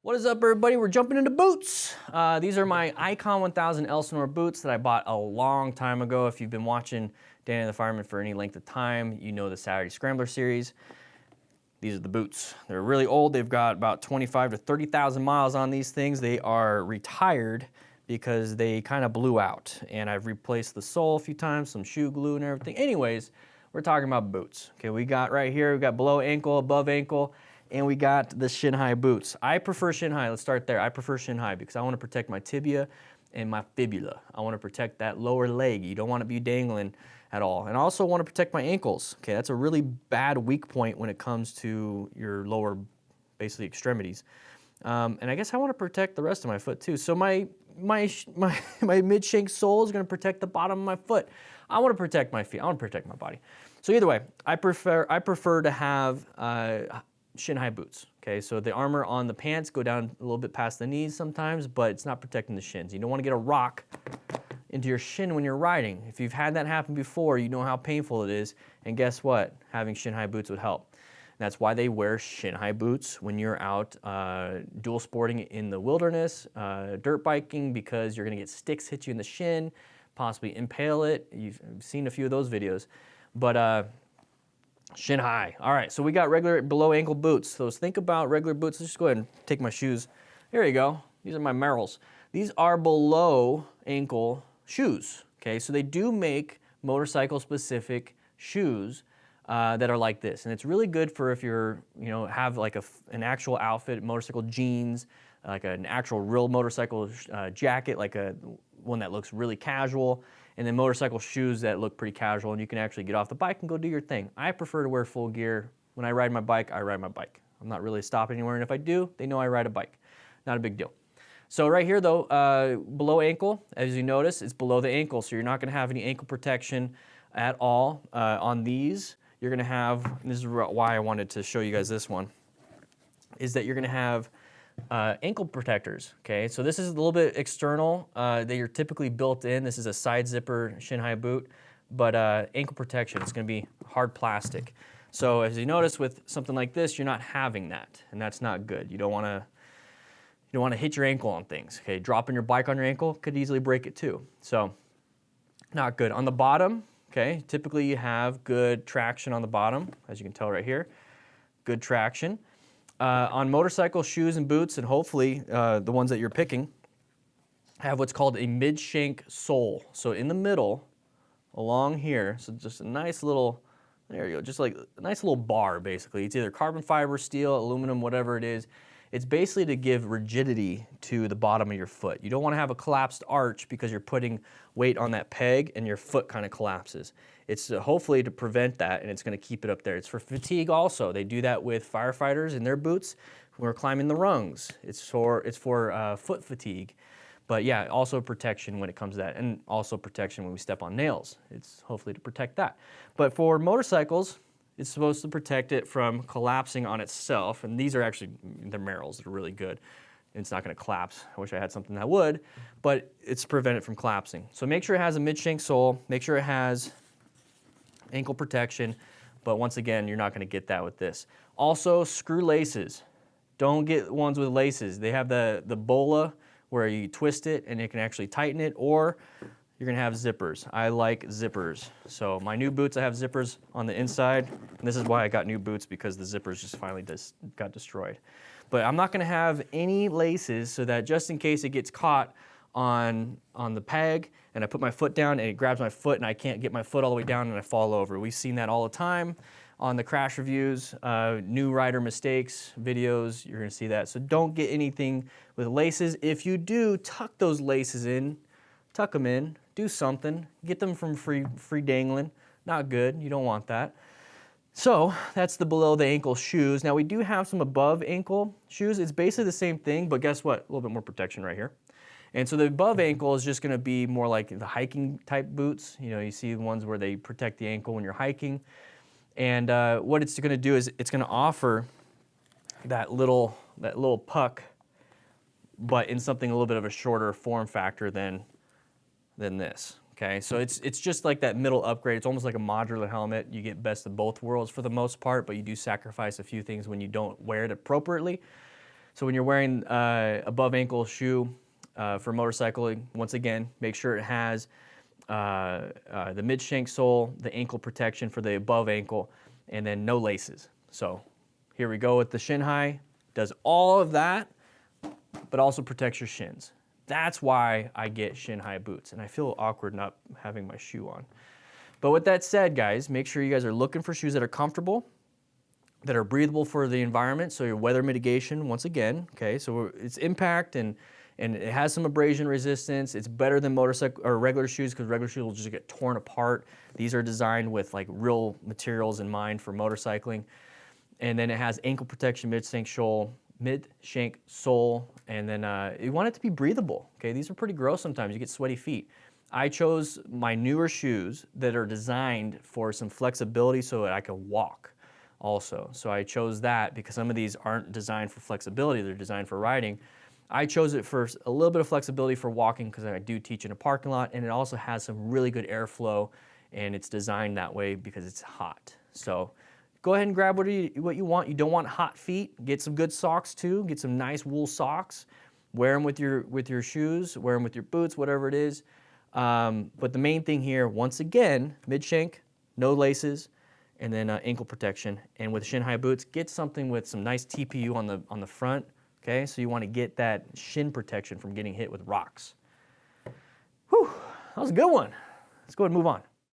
What is up, everybody? We're jumping into boots. These are my Icon 1000 Elsinore boots that I bought a long time ago. If you've been watching Dan and the Fireman for any length of time, you know the Saturday Scrambler series. These are the boots. They're really old. They've got about 25 to 30,000 miles on these things. They are retired because they kind of blew out. And I've replaced the sole a few times, some shoe glue and everything. Anyways, we're talking about boots. Okay, we got right here, we got below ankle, above ankle, and we got the shin high boots. I prefer shin high. Let's start there. I prefer shin high because I want to protect my tibia and my fibula. I want to protect that lower leg. You don't want to be dangling at all. And I also want to protect my ankles. Okay, that's a really bad weak point when it comes to your lower, basically extremities. And I guess I want to protect the rest of my foot too. So my mid-shank sole is going to protect the bottom of my foot. I want to protect my feet. I want to protect my body. So either way, I prefer to have shin high boots. Okay, so the armor on the pants go down a little bit past the knees sometimes, but it's not protecting the shins. You don't want to get a rock into your shin when you're riding. If you've had that happen before, you know how painful it is. And guess what? Having shin high boots would help. That's why they wear shin high boots when you're out dual sporting in the wilderness, dirt biking, because you're going to get sticks hit you in the shin, possibly impale it. You've seen a few of those videos. But shin high. All right, so we got regular below ankle boots. So think about regular boots. Let's just go ahead and take my shoes. Here you go. These are my Merrells. These are below ankle shoes. Okay, so they do make motorcycle specific shoes that are like this. And it's really good for if you're, have like an actual outfit, motorcycle jeans, like an actual real motorcycle jacket, like one that looks really casual, and then motorcycle shoes that look pretty casual and you can actually get off the bike and go do your thing. I prefer to wear full gear. When I ride my bike, I ride my bike. I'm not really stopping anywhere, and if I do, they know I ride a bike. Not a big deal. So right here though, below ankle, as you notice, it's below the ankle, so you're not gonna have any ankle protection at all on these. You're gonna have, and this is why I wanted to show you guys this one, is that you're gonna have ankle protectors, okay? So this is a little bit external. They are typically built in. This is a side zipper shin high boot, but ankle protection, it's gonna be hard plastic. So as you notice with something like this, you're not having that, and that's not good. You don't wanna hit your ankle on things, okay? Dropping your bike on your ankle could easily break it too. So not good. On the bottom, okay, typically you have good traction on the bottom, as you can tell right here, good traction. On motorcycle shoes and boots, and hopefully the ones that you're picking, have what's called a mid-shank sole. So in the middle, along here, so just a nice little, there you go, just like a nice little bar basically. It's either carbon fiber, steel, aluminum, whatever it is. It's basically to give rigidity to the bottom of your foot. You don't want to have a collapsed arch because you're putting weight on that peg and your foot kind of collapses. It's hopefully to prevent that, and it's going to keep it up there. It's for fatigue also. They do that with firefighters in their boots who are climbing the rungs. It's for foot fatigue. But yeah, also protection when it comes to that, and also protection when we step on nails. It's hopefully to protect that. But for motorcycles, it's supposed to protect it from collapsing on itself, and these are actually, they're Merrells, they're really good. It's not gonna collapse. I wish I had something that would, but it's to prevent it from collapsing. So make sure it has a mid-shank sole, make sure it has ankle protection, but once again, you're not gonna get that with this. Also, screw laces. Don't get ones with laces. They have the bola where you twist it and it can actually tighten it, or you're gonna have zippers. I like zippers. So my new boots, I have zippers on the inside. And this is why I got new boots, because the zippers just finally got destroyed. But I'm not gonna have any laces so that just in case it gets caught on the peg and I put my foot down and it grabs my foot and I can't get my foot all the way down and I fall over. We've seen that all the time on the crash reviews, new rider mistakes videos, you're gonna see that. So don't get anything with laces. If you do, tuck those laces in, tuck them in, do something, get them from free dangling. Not good, you don't want that. So that's the below the ankle shoes. Now we do have some above ankle shoes. It's basically the same thing, but guess what? A little bit more protection right here. And so the above ankle is just gonna be more like the hiking type boots. You see the ones where they protect the ankle when you're hiking. And what it's gonna do is it's gonna offer that little puck, but in something a little bit of a shorter form factor than this, okay? So it's just like that middle upgrade. It's almost like a modular helmet. You get best of both worlds for the most part, but you do sacrifice a few things when you don't wear it appropriately. So when you're wearing above ankle shoe for motorcycling, once again, make sure it has the mid-shank sole, the ankle protection for the above ankle, and then no laces. So here we go with the shin high. Does all of that, but also protects your shins. That's why I get shin high boots, and I feel awkward not having my shoe on. But with that said, guys, make sure you guys are looking for shoes that are comfortable, that are breathable for the environment, so your weather mitigation, once again, okay? So it's impact and it has some abrasion resistance. It's better than motorcycle or regular shoes because regular shoes will just get torn apart. These are designed with like real materials in mind for motorcycling. And then it has ankle protection, mid-shank sole, and then you want it to be breathable, okay? These are pretty gross sometimes. You get sweaty feet. I chose my newer shoes that are designed for some flexibility so that I can walk also. So I chose that because some of these aren't designed for flexibility, they're designed for riding. I chose it for a little bit of flexibility for walking because I do teach in a parking lot, and it also has some really good airflow, and it's designed that way because it's hot. So go ahead and grab what you want. You don't want hot feet. Get some good socks too. Get some nice wool socks. Wear them with your shoes, wear them with your boots, whatever it is. But the main thing here, once again, mid-shank, no laces, and then ankle protection. And with shin high boots, get something with some nice TPU on the front. Okay, so you want to get that shin protection from getting hit with rocks. Whew, that was a good one. Let's go ahead and move on.